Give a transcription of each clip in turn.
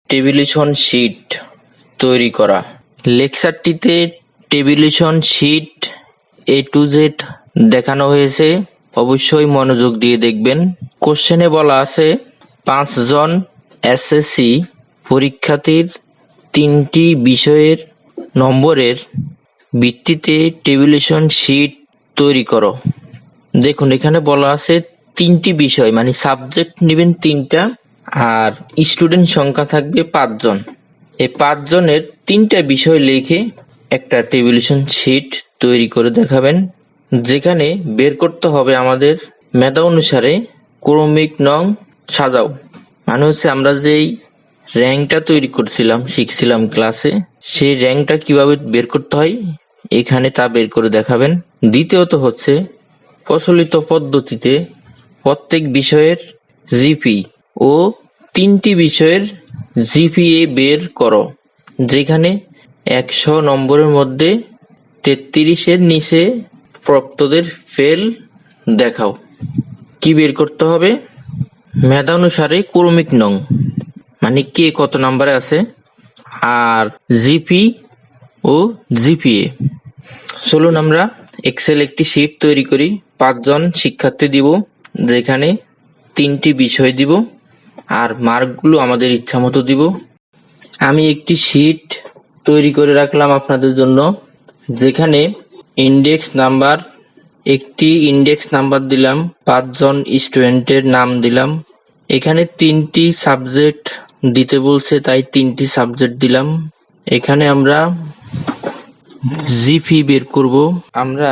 টেবিলেশন sheet তৈরি করা। লেকচারটিতে টেবিলেশন sheet A to Z দেখানো হয়েছে, অবশ্যই মনোযোগ দিয়ে দেখবেন। কোশ্চেনে বলা আছে 5 জন এসএসসি পরীক্ষার্থীর 3টি বিষয়ের নম্বরের ভিত্তিতে টেবিলেশন শিট তৈরি করো। দেখুন এখানে বলা আছে 3টি বিষয়, মানে সাবজেক্ট নেবেন 3টা আর স্টুডেন্ট সংখ্যা থাকবে 5 জন। এই 5 জনের 3টা বিষয় লিখে একটা টেবিলেশন শিট তৈরি করে দেখাবেন, যেখানে বের করতে হবে আমাদের মেধা অনুসারে ক্রমিক নং সাজাও। মানে হচ্ছে আমরা যেই র্যাঙ্কটা তৈরি করছিলাম, শিখছিলাম ক্লাসে, সেই র্যাঙ্কটা কিভাবে বের করতে হয় এখানে তা বের করে দেখাবেন। দ্বিতীয়ত হচ্ছে প্রচলিত পদ্ধতিতে প্রত্যেক বিষয়ের জিপি ও 3টি বিষয়ের জিপিএ বের করো, যেখানে 100 নম্বরের মধ্যে 33-এর নিচে প্রাপ্তদের ফেল দেখাও। কি বের করতে হবে? মেধা অনুসারে ক্রমিক নং, মানে কে কত নাম্বারে আছে, আর জিপি ও জিপিএ। চলুন আমরা এক্সেল একটি শিট তৈরি করি। 5 জন শিক্ষার্থী দিব, যেখানে 3টি বিষয় দিব আর মার্কগুলো আমাদের ইচ্ছা মতো দিব। আমি একটি শিট তৈরি করে রাখলাম আপনাদের জন্য, যেখানে ইন্ডেক্স নাম্বার, একটি ইন্ডেক্স নাম্বার দিলাম, 5 জন স্টুডেন্টের নাম দিলাম। এখানে 3টি সাবজেক্ট দিতে বলছে, তাই 3টি সাবজেক্ট দিলাম। এখানে আমরা জিপি বের করব। আমরা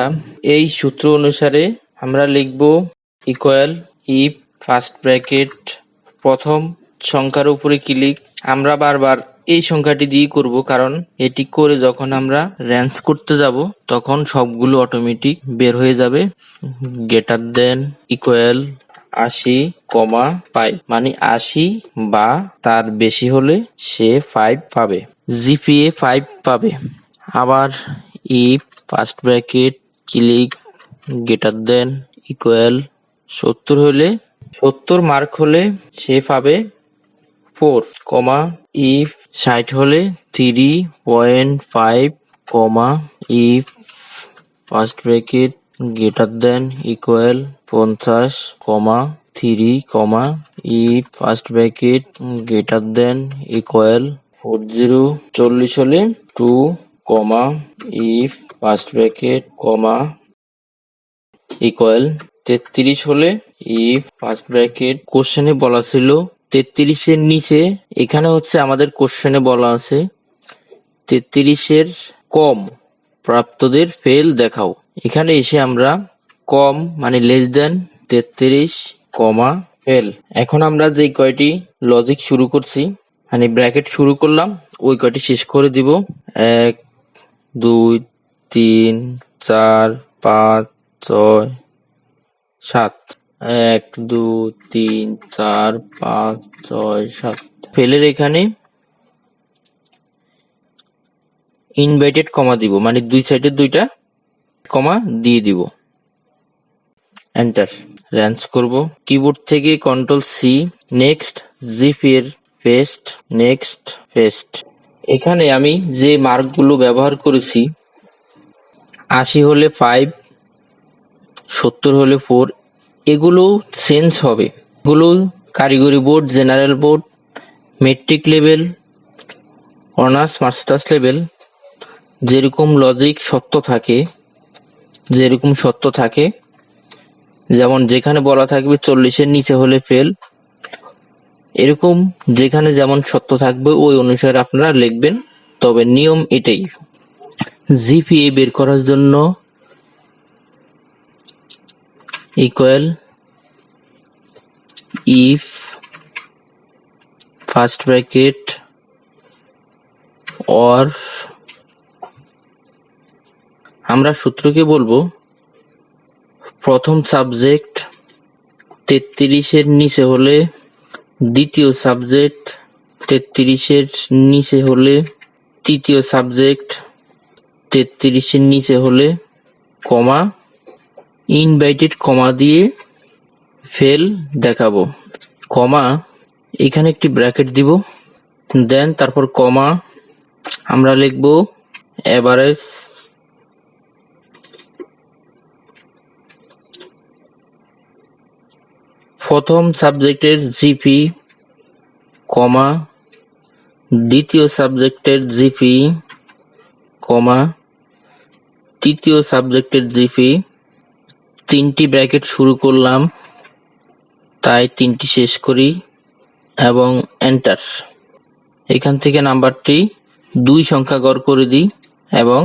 এই সূত্র অনুসারে আমরা লিখব ইকুয়াল ইফ ফার্স্ট ব্র্যাকেট প্রথম সংখ্যার উপরে ক্লিক। আমরা বারবার এই সংখ্যাটি দিয়ে করব, কারণ এটি করে যখন আমরা রেঞ্জ করতে যাব তখন সবগুলো অটোমেটিক বের হয়ে যাবে। গ্রেটার দেন ইকুয়াল 80,5, মানে 80 বা তার বেশি হলে সে 5 পাবে, জিপিএ 5 পাবে। আবার if first bracket click greater than equal 70 হলে 70 মার্ক হলে সে পাবে 4, ইফ 60 হলে 3.5, if first bracket greater than equal 50, 3, if first bracket greater than equal 40, 40 হলে 2, ইফ ফার্স্ট ব্র্যাকেট ইকুয়াল 33 হলে, ইফ ফার্স্ট ব্র্যাকেট কোশ্চেনে বলা ছিল 33-এর নিচে, এখানে হচ্ছে আমাদের কোশ্চেনে বলা আছে 33-এর কম প্রাপ্তদের ফেল দেখাও। এখানে এসে আমরা কম মানে লেস দেন 33, ফেল। এখন আমরা যে কয়টি লজিক শুরু করছি, মানে ব্র্যাকেট শুরু করলাম, ওই কয়টি শেষ করে দিব। 1, 2, 3, 4, 5, 6, 7, 1, 2, 3, 4, 5, 6, 7। ফেলের এখানে ইনভার্টেড কমা দিব, মানে দুই সাইডে 2টা কমা দিয়ে দিব। এন্টার। রেঞ্জ করব কিবোর্ড থেকে Ctrl+C। নেক্সট জিপিএর পেস্ট, নেক্সট পেস্ট। এখানে আমি যে মার্কগুলো ব্যবহার করেছি, 80 হলে 5, 70 হলে 4, এগুলো চেঞ্জ হবে। এগুলো কারিগরি board, general board, metric level, honours masters level যেরকম লজিক সত্য থাকে, যেমন যেখানে বলা থাকবে 40-এর নিচে হলে ফেল, এরকম যেখানে যেমন সত্য থাকবে ওই অনুসারে আপনারা লিখবেন। তবে নিয়ম এটাই। জিপিএ বের করার জন্য equal if first bracket or, আমরা সূত্রকে বলবো প্রথম সাবজেক্ট 33-এর নিচে হলে, দ্বিতীয় সাবজেক্ট 33-এর নিচে হলে, তৃতীয় সাবজেক্ট 33-এর নিচে হলে, ইনভার্টেড কমা দিয়ে ফেল দেখাবো, এখানে একটি ব্র্যাকেট দিব, দেন তারপর কমা, আমরা লিখব এভারেজ প্রথম সাবজেক্টের জিপি, কমা দ্বিতীয় সাবজেক্টের জিপি, কমা তৃতীয় সাবজেক্টের জিপি। 3টি ব্র্যাকেট শুরু করলাম, তাই 3টি শেষ করি এবং এন্টার। এখান থেকে নাম্বারটি 2 সংখ্যা গড় করে দিই এবং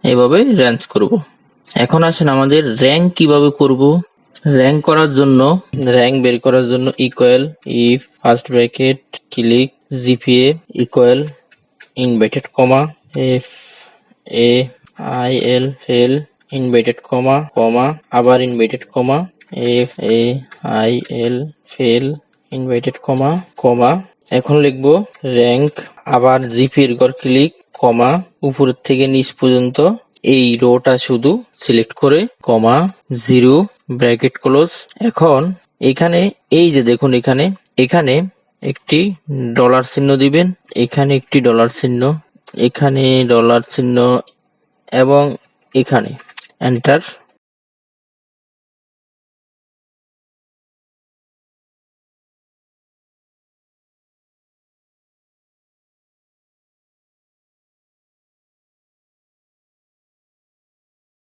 এভাবে রেঞ্জ করব। এখন আসেন আমাদের র্যাঙ্ক কিভাবে করব। র্যাঙ্ক করার জন্য, র্যাঙ্ক বের করার জন্য equal if first bracket click GPA equal inverted comma F A I L fail inverted comma comma আবার inverted comma F A I L fail inverted comma comma. এখন লিখব র্যাঙ্ক, আবার জিপি এর ঘর ক্লিক কমা উপরের থেকে নিচ পর্যন্ত এই রোটা শুধু সিলেক্ট করে কমা 0 ব্র্যাকেট ক্লোজ। এখন এখানে এই যে দেখুন, এখানে একটি ডলার চিহ্ন দিবেন, এখানে একটি ডলার চিহ্ন, এখানে ডলার চিহ্ন এবং এখানে এন্টার।